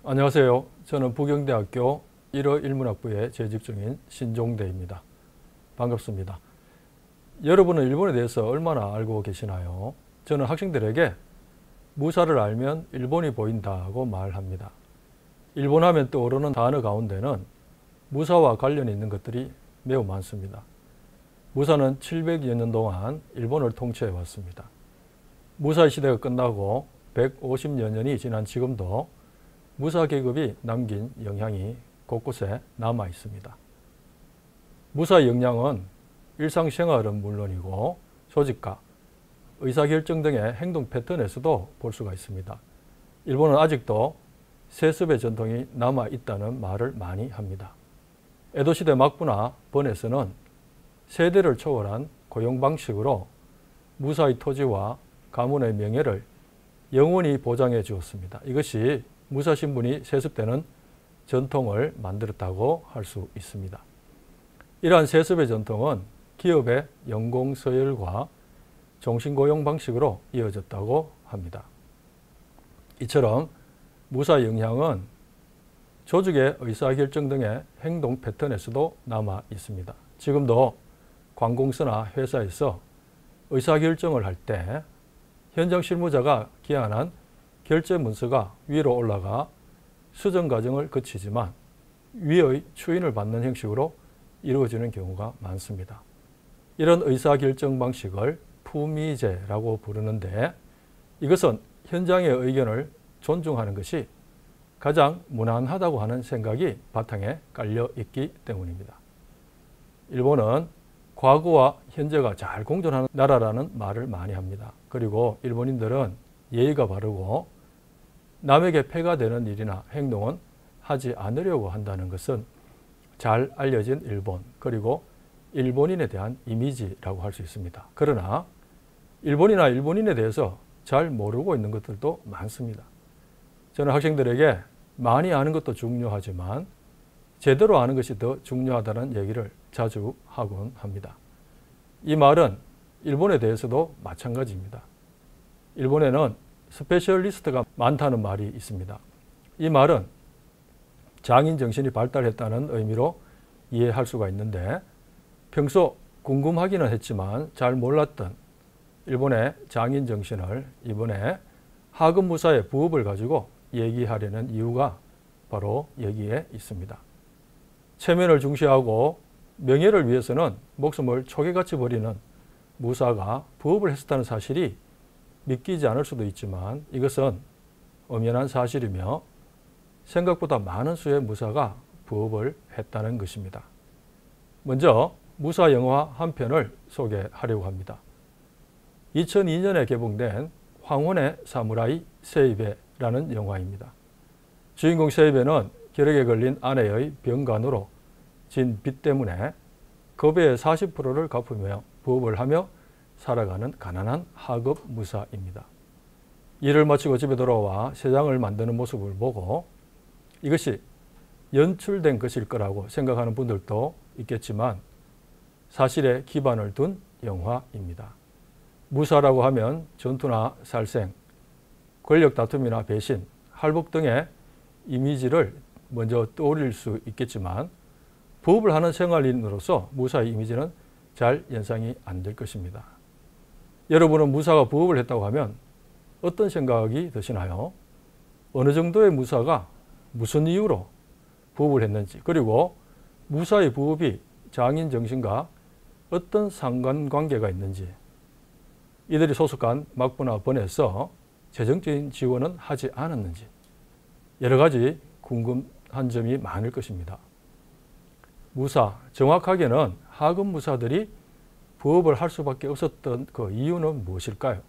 안녕하세요. 저는 부경대학교 1호 일문학부에 재직 중인 신종대입니다. 반갑습니다. 여러분은 일본에 대해서 얼마나 알고 계시나요? 저는 학생들에게 무사를 알면 일본이 보인다고 말합니다. 일본 하면 떠오르는 단어 가운데는 무사와 관련이 있는 것들이 매우 많습니다. 무사는 700여 년 동안 일본을 통치해 왔습니다. 무사의 시대가 끝나고 150여 년이 지난 지금도 무사 계급이 남긴 영향이 곳곳에 남아 있습니다. 무사의 영향은 일상생활은 물론이고 조직과 의사결정 등의 행동 패턴에서도 볼 수가 있습니다. 일본은 아직도 세습의 전통이 남아 있다는 말을 많이 합니다. 에도시대 막부나 번에서는 세대를 초월한 고용 방식으로 무사의 토지와 가문의 명예를 영원히 보장해 주었습니다. 이것이 무사신분이 세습되는 전통을 만들었다고 할 수 있습니다. 이러한 세습의 전통은 기업의 연공서열과 종신고용 방식으로 이어졌다고 합니다. 이처럼 무사의 영향은 조직의 의사결정 등의 행동 패턴에서도 남아 있습니다. 지금도 관공서나 회사에서 의사결정을 할 때 현장 실무자가 기한한 결제 문서가 위로 올라가 수정 과정을 거치지만 위의 추인을 받는 형식으로 이루어지는 경우가 많습니다. 이런 의사결정 방식을 푸미제라고 부르는데 이것은 현장의 의견을 존중하는 것이 가장 무난하다고 하는 생각이 바탕에 깔려 있기 때문입니다. 일본은 과거와 현재가 잘 공존하는 나라라는 말을 많이 합니다. 그리고 일본인들은 예의가 바르고 남에게 폐가 되는 일이나 행동은 하지 않으려고 한다는 것은 잘 알려진 일본, 그리고 일본인에 대한 이미지라고 할 수 있습니다. 그러나 일본이나 일본인에 대해서 잘 모르고 있는 것들도 많습니다. 저는 학생들에게 많이 아는 것도 중요하지만 제대로 아는 것이 더 중요하다는 얘기를 자주 하곤 합니다. 이 말은 일본에 대해서도 마찬가지입니다. 일본에는 스페셜리스트가 많다는 말이 있습니다. 이 말은 장인 정신이 발달했다는 의미로 이해할 수가 있는데 평소 궁금하기는 했지만 잘 몰랐던 일본의 장인 정신을 이번에 하급무사의 부업을 가지고 얘기하려는 이유가 바로 여기에 있습니다. 체면을 중시하고 명예를 위해서는 목숨을 초계같이 버리는 무사가 부업을 했었다는 사실이 믿기지 않을 수도 있지만 이것은 엄연한 사실이며 생각보다 많은 수의 무사가 부업을 했다는 것입니다. 먼저 무사 영화 한 편을 소개하려고 합니다. 2002년에 개봉된 황혼의 사무라이 세이베라는 영화입니다. 주인공 세이베는 결핵에 걸린 아내의 병간으로 진 빚 때문에 급여의 40%를 갚으며 부업을 하며 살아가는 가난한 하급 무사입니다. 일을 마치고 집에 돌아와 새장을 만드는 모습을 보고 이것이 연출된 것일 거라고 생각하는 분들도 있겠지만 사실에 기반을 둔 영화입니다. 무사라고 하면 전투나 살생, 권력 다툼이나 배신, 할복 등의 이미지를 먼저 떠올릴 수 있겠지만 부업을 하는 생활인으로서 무사의 이미지는 잘 연상이 안 될 것입니다. 여러분은 무사가 부업을 했다고 하면 어떤 생각이 드시나요? 어느 정도의 무사가 무슨 이유로 부업을 했는지, 그리고 무사의 부업이 장인 정신과 어떤 상관관계가 있는지, 이들이 소속한 막부나 번에서 재정적인 지원은 하지 않았는지 여러 가지 궁금한 점이 많을 것입니다. 무사, 정확하게는 하급 무사들이 부업을 할 수밖에 없었던 그 이유는 무엇일까요?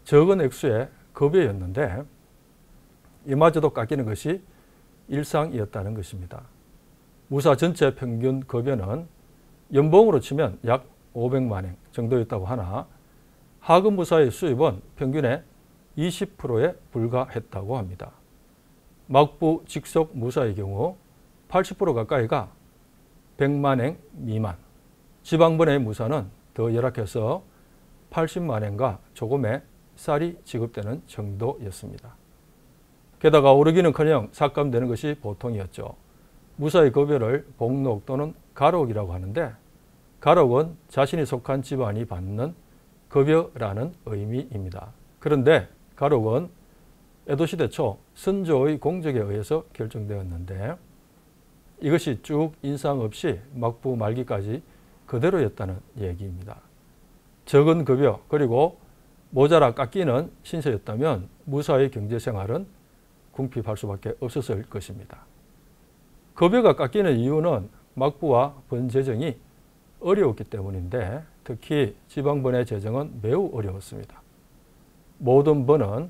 적은 액수의 급여였는데 이마저도 깎이는 것이 일상이었다는 것입니다. 무사 전체 평균 급여는 연봉으로 치면 약 500만 엔 정도였다고 하나 하급 무사의 수입은 평균의 20%에 불과했다고 합니다. 막부 직속 무사의 경우 80% 가까이가 100만 엔 미만, 지방번의 무사는 더 열악해서 80만 엔과 조금의 쌀이 지급되는 정도였습니다. 게다가 오르기는커녕 삭감되는 것이 보통이었죠. 무사의 급여를 복록 또는 가록이라고 하는데, 가록은 자신이 속한 집안이 받는 급여라는 의미입니다. 그런데 가록은 에도시대 초 선조의 공적에 의해서 결정되었는데, 이것이 쭉 인상 없이 막부 말기까지 그대로였다는 얘기입니다. 적은 급여 그리고 모자라 깎이는 신세였다면 무사의 경제생활은 궁핍할 수밖에 없었을 것입니다. 급여가 깎이는 이유는 막부와 번 재정이 어려웠기 때문인데, 특히 지방번의 재정은 매우 어려웠습니다. 모든 번은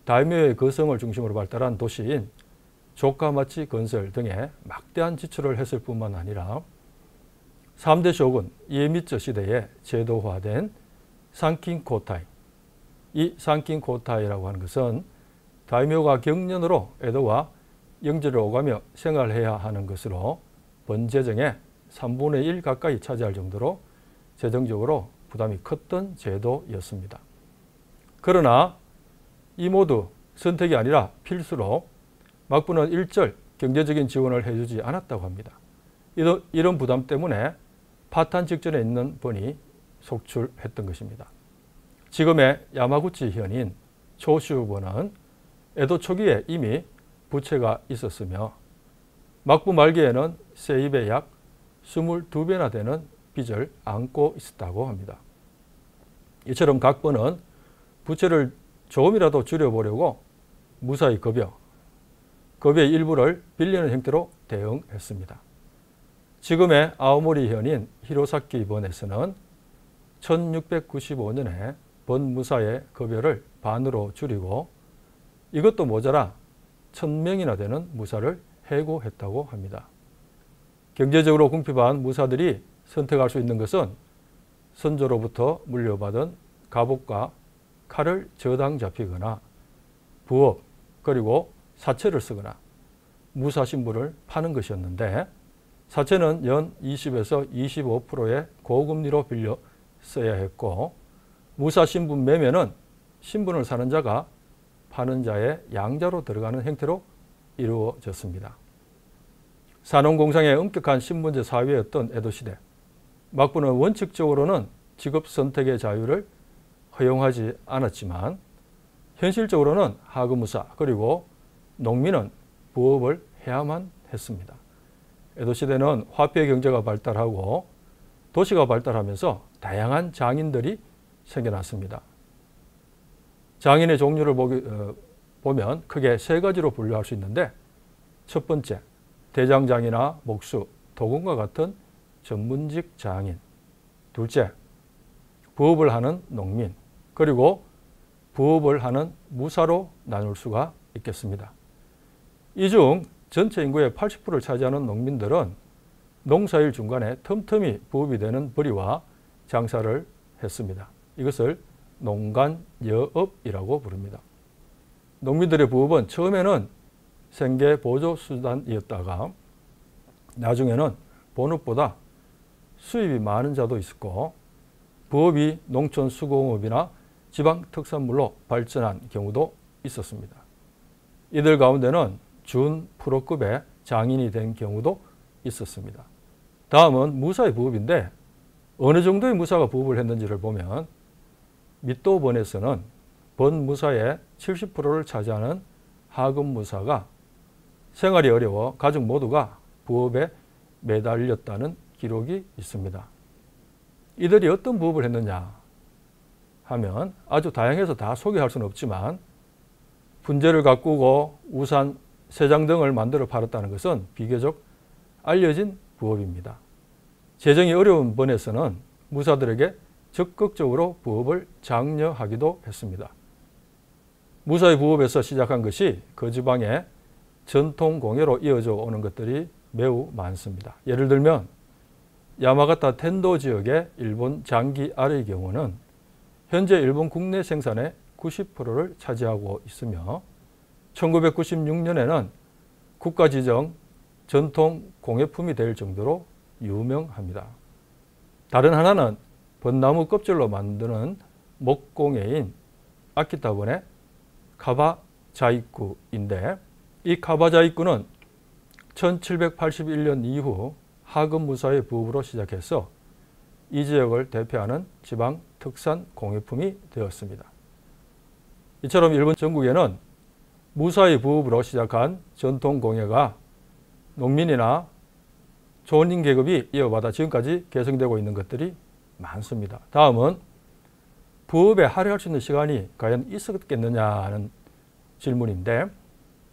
다이묘의 거성을 중심으로 발달한 도시인 조카마치 건설 등에 막대한 지출을 했을 뿐만 아니라 3대 쇼군 이에미츠 시대에 제도화된 산킹코타이, 이 산킹코타이라고 하는 것은 다이묘가 경년으로 에도와 영지를 오가며 생활해야 하는 것으로 번 재정의 3분의 1 가까이 차지할 정도로 재정적으로 부담이 컸던 제도였습니다. 그러나 이 모두 선택이 아니라 필수로 막부는 일절 경제적인 지원을 해주지 않았다고 합니다. 이런 부담 때문에 파탄 직전에 있는 번이 속출했던 것입니다. 지금의 야마구치 현인 초슈번은 에도 초기에 이미 부채가 있었으며 막부 말기에는 세입의 약 22배나 되는 빚을 안고 있었다고 합니다. 이처럼 각 번은 부채를 조금이라도 줄여보려고 무사히 급여의 일부를 빌리는 형태로 대응했습니다. 지금의 아오모리 현인 히로사키 번에서는 1695년에 번 무사의 급여를 반으로 줄이고 이것도 모자라 1000명이나 되는 무사를 해고했다고 합니다. 경제적으로 궁핍한 무사들이 선택할 수 있는 것은 선조로부터 물려받은 갑옷과 칼을 저당 잡히거나 부업 그리고 사채를 쓰거나 무사신분을 파는 것이었는데, 사채는 연 20에서 25%의 고금리로 빌려 써야 했고, 무사신분 매매는 신분을 사는 자가 파는 자의 양자로 들어가는 형태로 이루어졌습니다. 산업공상의 엄격한 신분제 사회였던 에도시대, 막부는 원칙적으로는 직업 선택의 자유를 허용하지 않았지만 현실적으로는 하급무사 그리고 농민은 부업을 해야만 했습니다. 에도시대는 화폐 경제가 발달하고 도시가 발달하면서 다양한 장인들이 생겨났습니다. 장인의 종류를 보면 크게 세 가지로 분류할 수 있는데, 첫 번째, 대장장이나 목수, 도공과 같은 전문직 장인. 둘째, 부업을 하는 농민. 그리고 부업을 하는 무사로 나눌 수가 있겠습니다. 이 중 전체 인구의 80%를 차지하는 농민들은 농사일 중간에 틈틈이 부업이 되는 벌이와 장사를 했습니다. 이것을 농간여업이라고 부릅니다. 농민들의 부업은 처음에는 생계 보조 수단이었다가 나중에는 본업보다 수입이 많은 자도 있었고, 부업이 농촌 수공업이나 지방 특산물로 발전한 경우도 있었습니다. 이들 가운데는 준 프로급의 장인이 된 경우도 있었습니다. 다음은 무사의 부업인데, 어느 정도의 무사가 부업을 했는지를 보면 밑도 번에서는 번 무사의 70%를 차지하는 하급 무사가 생활이 어려워 가족 모두가 부업에 매달렸다는 기록이 있습니다. 이들이 어떤 부업을 했느냐 하면 아주 다양해서 다 소개할 수는 없지만, 분재를 가꾸고 우산, 세장 등을 만들어 팔았다는 것은 비교적 알려진 부업입니다. 재정이 어려운 번에서는 무사들에게 적극적으로 부업을 장려하기도 했습니다. 무사의 부업에서 시작한 것이 그 지방의 전통 공예로 이어져 오는 것들이 매우 많습니다. 예를 들면 야마가타 텐도 지역의 일본 장기 알의 경우는 현재 일본 국내 생산의 90%를 차지하고 있으며 1996년에는 국가지정 전통 공예품이 될 정도로 유명합니다. 다른 하나는 벚나무 껍질로 만드는 목공예인 아키타본의 카바자이쿠인데, 이 카바자이쿠는 1781년 이후 하급 무사의 부업으로 시작해서 이 지역을 대표하는 지방 특산 공예품이 되었습니다. 이처럼 일본 전국에는 무사의 부업으로 시작한 전통 공예가 농민이나 초원인 계급이 이어받아 지금까지 계승되고 있는 것들이 많습니다. 다음은 부업에 할애할 수 있는 시간이 과연 있었겠느냐는 질문인데,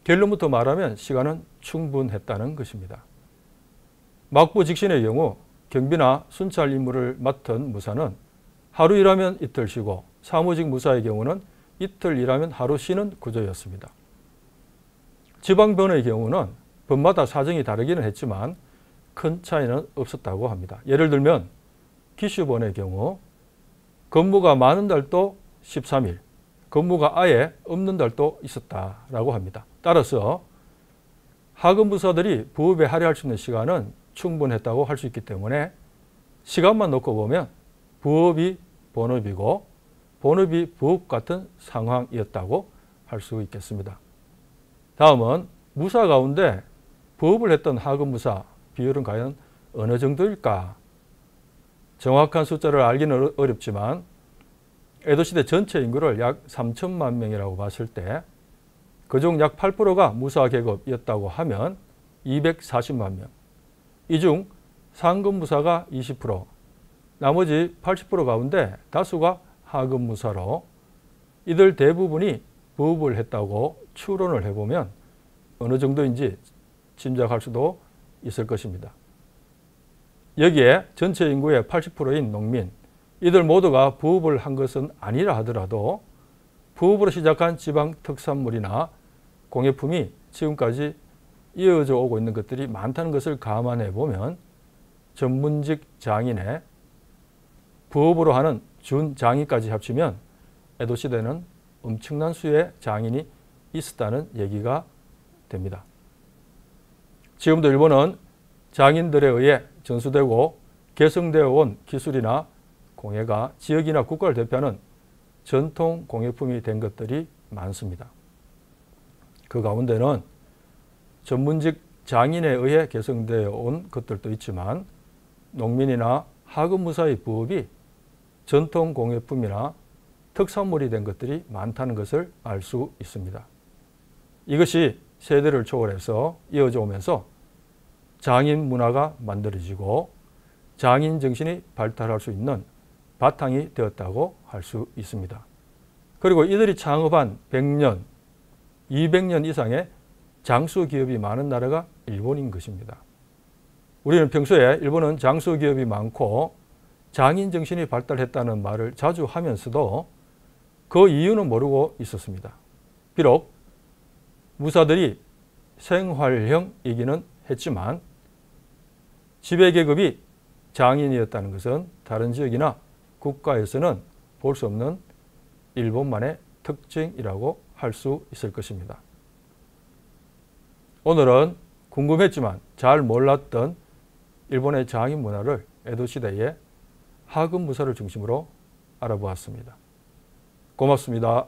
결론부터 말하면 시간은 충분했다는 것입니다. 막부 직신의 경우 경비나 순찰 임무를 맡은 무사는 하루 일하면 이틀 쉬고, 사무직 무사의 경우는 이틀 일하면 하루 쉬는 구조였습니다. 지방변의 경우는 번마다 사정이 다르기는 했지만 큰 차이는 없었다고 합니다. 예를 들면 기슈본의 경우 근무가 많은 달도 13일, 근무가 아예 없는 달도 있었다라고 합니다. 따라서 하급 무사들이 부업에 할애할 수 있는 시간은 충분했다고 할 수 있기 때문에 시간만 놓고 보면 부업이 본업이고 본업이 부업 같은 상황이었다고 할 수 있겠습니다. 다음은 무사 가운데 부업을 했던 하급 무사 비율은 과연 어느 정도일까? 정확한 숫자를 알기는 어렵지만 에도시대 전체 인구를 약 3천만 명이라고 봤을 때 그중 약 8%가 무사 계급이었다고 하면 240만 명. 이 중 상급 무사가 20%, 나머지 80% 가운데 다수가 하급 무사로 이들 대부분이 부업을 했다고 추론을 해보면 어느 정도인지 짐작할 수도 있을 것입니다. 여기에 전체 인구의 80%인 농민, 이들 모두가 부업을 한 것은 아니라 하더라도 부업으로 시작한 지방 특산물이나 공예품이 지금까지 이어져 오고 있는 것들이 많다는 것을 감안해 보면 전문직 장인의 부업으로 하는 준장인까지 합치면 에도시대는 엄청난 수의 장인이 있었다는 얘기가 됩니다. 지금도 일본은 장인들에 의해 전수되고 계승되어 온 기술이나 공예가 지역이나 국가를 대표하는 전통 공예품이 된 것들이 많습니다. 그 가운데는 전문직 장인에 의해 계승되어 온 것들도 있지만 농민이나 하급 무사의 부업이 전통 공예품이나 특산물이 된 것들이 많다는 것을 알 수 있습니다. 이것이 세대를 초월해서 이어져 오면서 장인 문화가 만들어지고 장인 정신이 발달할 수 있는 바탕이 되었다고 할 수 있습니다. 그리고 이들이 창업한 100년, 200년 이상의 장수기업이 많은 나라가 일본인 것입니다. 우리는 평소에 일본은 장수기업이 많고 장인 정신이 발달했다는 말을 자주 하면서도 그 이유는 모르고 있었습니다. 비록 무사들이 생활형이기는 했지만 지배계급이 장인이었다는 것은 다른 지역이나 국가에서는 볼 수 없는 일본만의 특징이라고 할 수 있을 것입니다. 오늘은 궁금했지만 잘 몰랐던 일본의 장인 문화를 에도시대의 하급 무사를 중심으로 알아보았습니다. 고맙습니다.